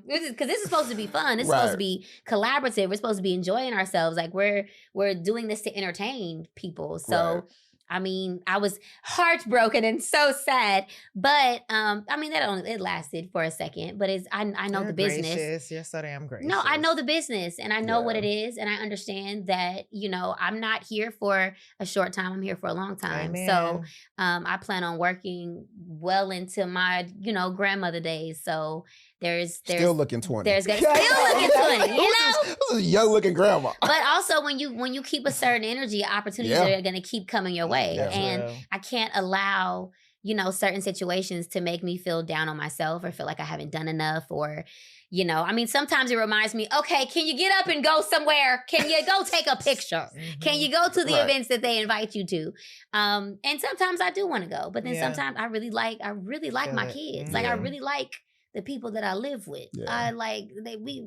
because this is supposed to be fun. It's supposed to be collaborative. We're supposed to be enjoying ourselves. Like we're doing this to entertain people. So I mean, I was heartbroken and so sad, but I mean, it lasted for a second, but I know You're the business. Gracious. You're so damn gracious. No, I know the business and I know what it is. And I understand that, you know, I'm not here for a short time. I'm here for a long time. Amen. So I plan on working well into my, you know, grandmother days. So there's still looking 20. There's still looking 20, you know? This is a young looking grandma. But also when you keep a certain energy, opportunities are going to keep coming your way. Yeah. And I can't allow, you know, certain situations to make me feel down on myself or feel like I haven't done enough or, you know, I mean, sometimes it reminds me, okay, can you get up and go somewhere? Can you go take a picture? Can you go to the events that they invite you to? And sometimes I do want to go, but then sometimes I really like my kids. Like I really like the people that I live with. I like,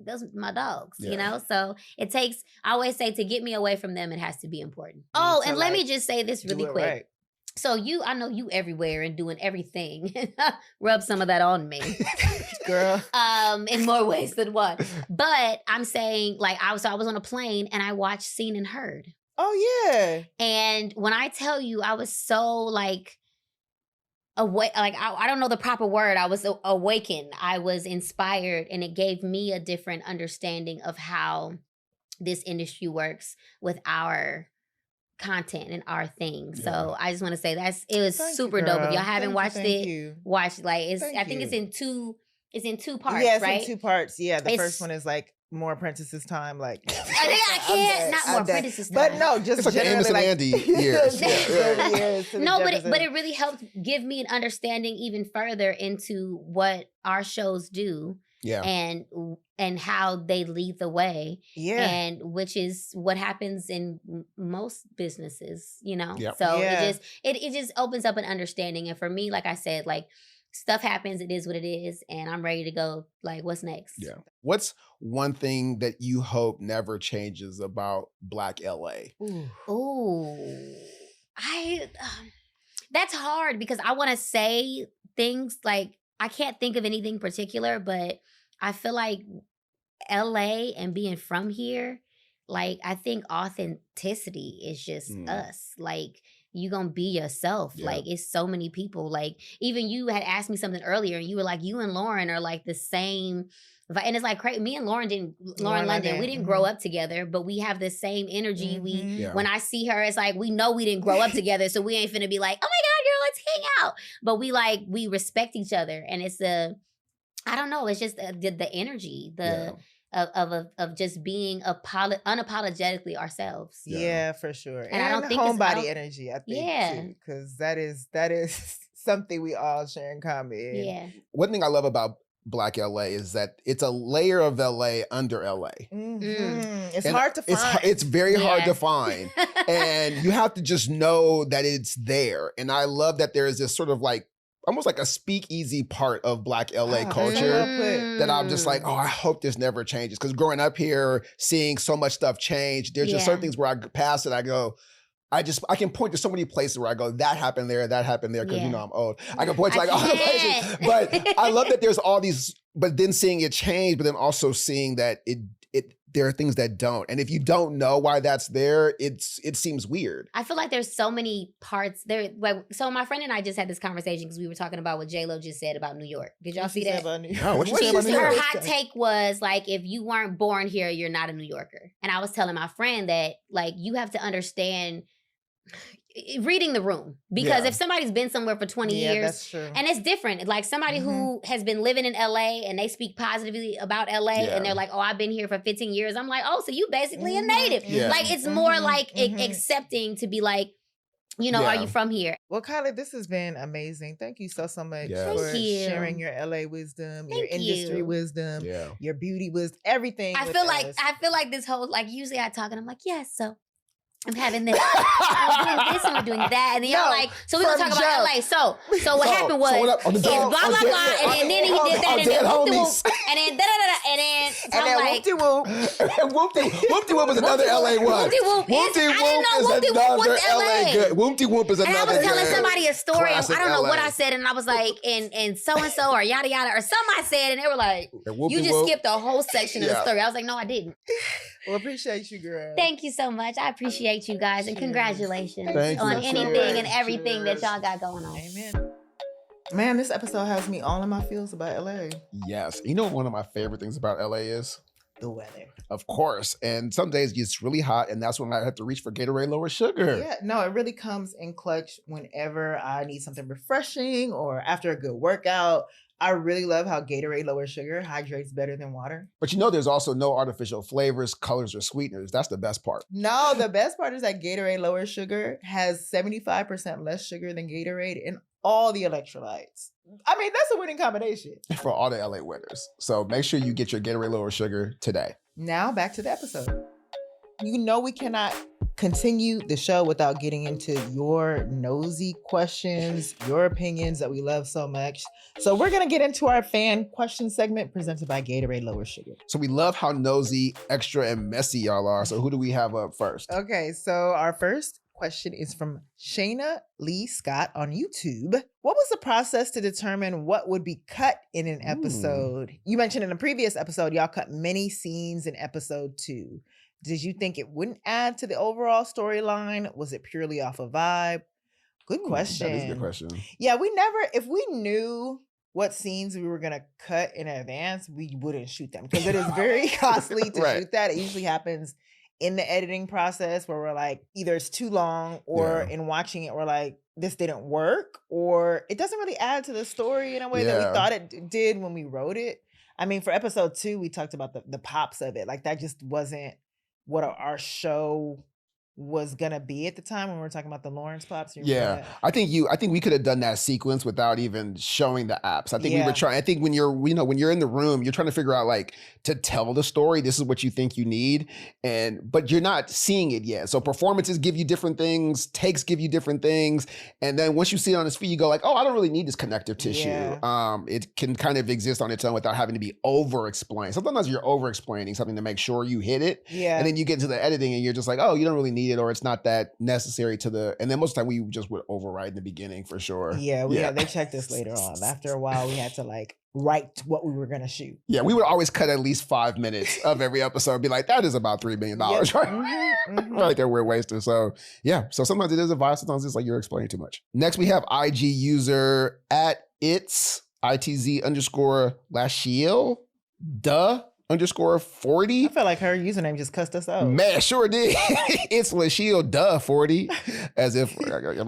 those are my dogs, you know? So it takes, I always say to get me away from them, it has to be important. Oh, and let me just say this really quick. Right. So I know you everywhere and doing everything. Rub some of that on me. Girl. In more ways than one. But I'm saying, like, I was on a plane and I watched Seen and Heard. Oh, yeah. And when I tell you, I was so, like, I don't know the proper word. I was awakened. I was inspired, and it gave me a different understanding of how this industry works with our content and our thing. So I just want to say it was super dope. If y'all haven't watched it, watch. Like I think it's in two parts. Yeah, it's right? in 2 parts. Yeah, the first one is like more Prentice's time. Like I can't not more Prentice's time. But no, just it's like Amos and Andy years. No, but it really helped give me an understanding even further into what our shows do. Yeah. And how they lead the way. Yeah. And which is what happens in most businesses, you know? Yep. So it just opens up an understanding. And for me, like I said, like stuff happens, it is what it is, and I'm ready to go, like, what's next? Yeah. What's one thing that you hope never changes about Black LA? That's hard because I want to say things like, I can't think of anything particular, but I feel like LA and being from here, like, I think authenticity is just us. Like, you gonna be yourself. Yeah. Like, it's so many people. Like, even you had asked me something earlier and you were like, you and Lauren are like the same. And it's like, me and Lauren London, we didn't grow up together, but we have the same energy. When I see her, it's like, we know we didn't grow up together, so we ain't finna be like, oh my God, girl, let's hang out. But we respect each other. And it's I don't know, it's just the energy, of just being unapologetically ourselves. Yeah, for sure. And I don't think homebody energy, I think, too, because that is something we all share in common. Yeah. One thing I love about Black LA is that it's a layer of LA under LA. It's hard to find. It's very hard to find. And you have to just know that it's there. And I love that there is this sort of like, almost like a speakeasy part of Black LA culture that I'm just like, I hope this never changes. Because growing up here, seeing so much stuff change, there's just certain things where I pass it, I go, I can point to so many places where I go, that happened there, because you know I'm old. I can point to like all the places. But I love that there's all these, but then seeing it change, but then also seeing that there are things that don't. And if you don't know why that's there, it seems weird. I feel like there's so many parts there. Like, so my friend and I just had this conversation because we were talking about what J-Lo just said about New York. Did y'all see that? No, what you say about New York? Her hot take was like, if you weren't born here, you're not a New Yorker. And I was telling my friend that, like, you have to understand reading the room, because if somebody's been somewhere for 20 years, that's true. And it's different. Like somebody who has been living in LA and they speak positively about LA and they're like, oh, I've been here for 15 years. I'm like, oh, so you basically a native. Yeah. Like it's more like accepting to be like, you know, are you from here? Well, Kyla, this has been amazing. Thank you so much for sharing your LA wisdom, your industry wisdom, your beauty wisdom, everything. I feel like this whole, like, usually I talk and I'm like, yes, so I'm having this, I'm doing this, and we're doing that, and then y'all like, so we're gonna talk about LA. So what happened was, blah blah blah, and then he did that, and then whoop-de-whoop, and then da-da-da-da, and I'm like, whoop-de-whoop is another LA one. Whoop-de-whoop is another LA. Whoop-de-whoop is another. And I was telling somebody a story, and I don't know what I said, and I was like, and so or yada yada, or something I said, and they were like, you just skipped the whole section of the story. I was like, no, I didn't. Well, appreciate you, girl. Thank you so much. I appreciate you guys, and congratulations Thank on you. anything and everything that y'all got going on. Amen. Man, this episode has me all in my feels about LA. Yes. You know what one of my favorite things about LA is? The weather. Of course. And some days it's really hot, and that's when I have to reach for Gatorade Lower Sugar. Yeah, no, it really comes in clutch whenever I need something refreshing or after a good workout. I really love how Gatorade Lower Sugar hydrates better than water. But you know there's also no artificial flavors, colors, or sweeteners. That's the best part. No, the best part is that Gatorade Lower Sugar has 75% less sugar than Gatorade and all the electrolytes. I mean, that's a winning combination. For all the LA winners. So make sure you get your Gatorade Lower Sugar today. Now back to the episode. You know we cannot continue the show without getting into your nosy questions, your opinions that we love so much. So we're going to get into our fan question segment presented by Gatorade Lower Sugar. So we love how nosy, extra, and messy y'all are. So who do we have up first? Okay, so our first question is from Shayna Lee Scott on YouTube. What was the process to determine what would be cut in an episode? You mentioned in a previous episode, y'all cut many scenes in episode 2. Did you think it wouldn't add to the overall storyline? Was it purely off a vibe? Good question. That is a good question. Yeah, if we knew what scenes we were going to cut in advance, we wouldn't shoot them because it is very costly to shoot that. It usually happens in the editing process where we're like, either it's too long or in watching it, we're like, this didn't work, or it doesn't really add to the story in a way that we thought it did when we wrote it. I mean, for episode 2, we talked about the pops of it. Like that just wasn't what our show was gonna be at the time when we were talking about the Lawrence pops. Yeah, I think we could have done that sequence without even showing the apps. I think we were trying. I think when you're in the room, you're trying to figure out like to tell the story. This is what you think you need, but you're not seeing it yet. So performances give you different things, takes give you different things, and then once you see it on his feet, you go like, oh, I don't really need this connective tissue. It can kind of exist on its own without having to be over explained. Sometimes you're over explaining something to make sure you hit it. Yeah, and then you get into the editing and you're just like, oh, you don't really need it, or it's not that necessary and then most of the time we just would override in the beginning for sure. They checked us later on. After a while, we had to like write what we were gonna shoot. Yeah, we would always cut at least 5 minutes of every episode and be like, that is about $3 million, right? Right there, we're wasting. So yeah, so sometimes it is advice, sometimes it's like you're explaining too much. Next, we have IG user at its_Lashiel _40. I feel like her username just cussed us out. Man, sure did. It's Lashiel 40, as if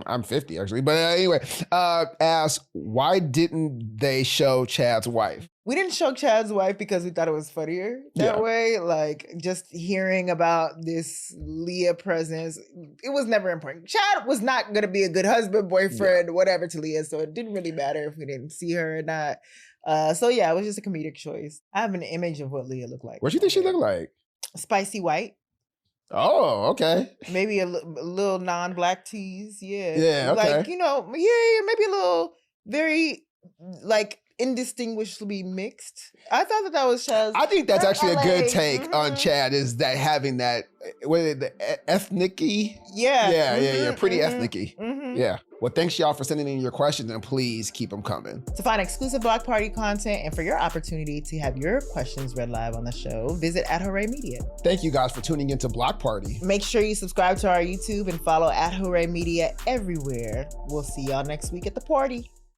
I'm 50 actually. But anyway, asks, why didn't they show Chad's wife? We didn't show Chad's wife because we thought it was funnier that way. Like just hearing about this Leah presence, it was never important. Chad was not going to be a good husband, boyfriend, whatever to Leah. So it didn't really matter if we didn't see her or not. It was just a comedic choice. I have an image of what Leah looked like. What do you think she looked like? Spicy white. Oh, okay. Maybe a little non-black tease. Yeah. Yeah, okay. Like, maybe a little very, like, indistinguishably mixed. I thought that was Chad's. I think that's actually a good take on Chad, is that having that, the ethnic-y? Yeah. Pretty ethnic-y. Yeah. Well, thanks y'all for sending in your questions, and please keep them coming. To find exclusive Block Party content and for your opportunity to have your questions read live on the show, visit @HOORAE Media. Thank you guys for tuning into Block Party. Make sure you subscribe to our YouTube and follow @HOORAE Media everywhere. We'll see y'all next week at the party.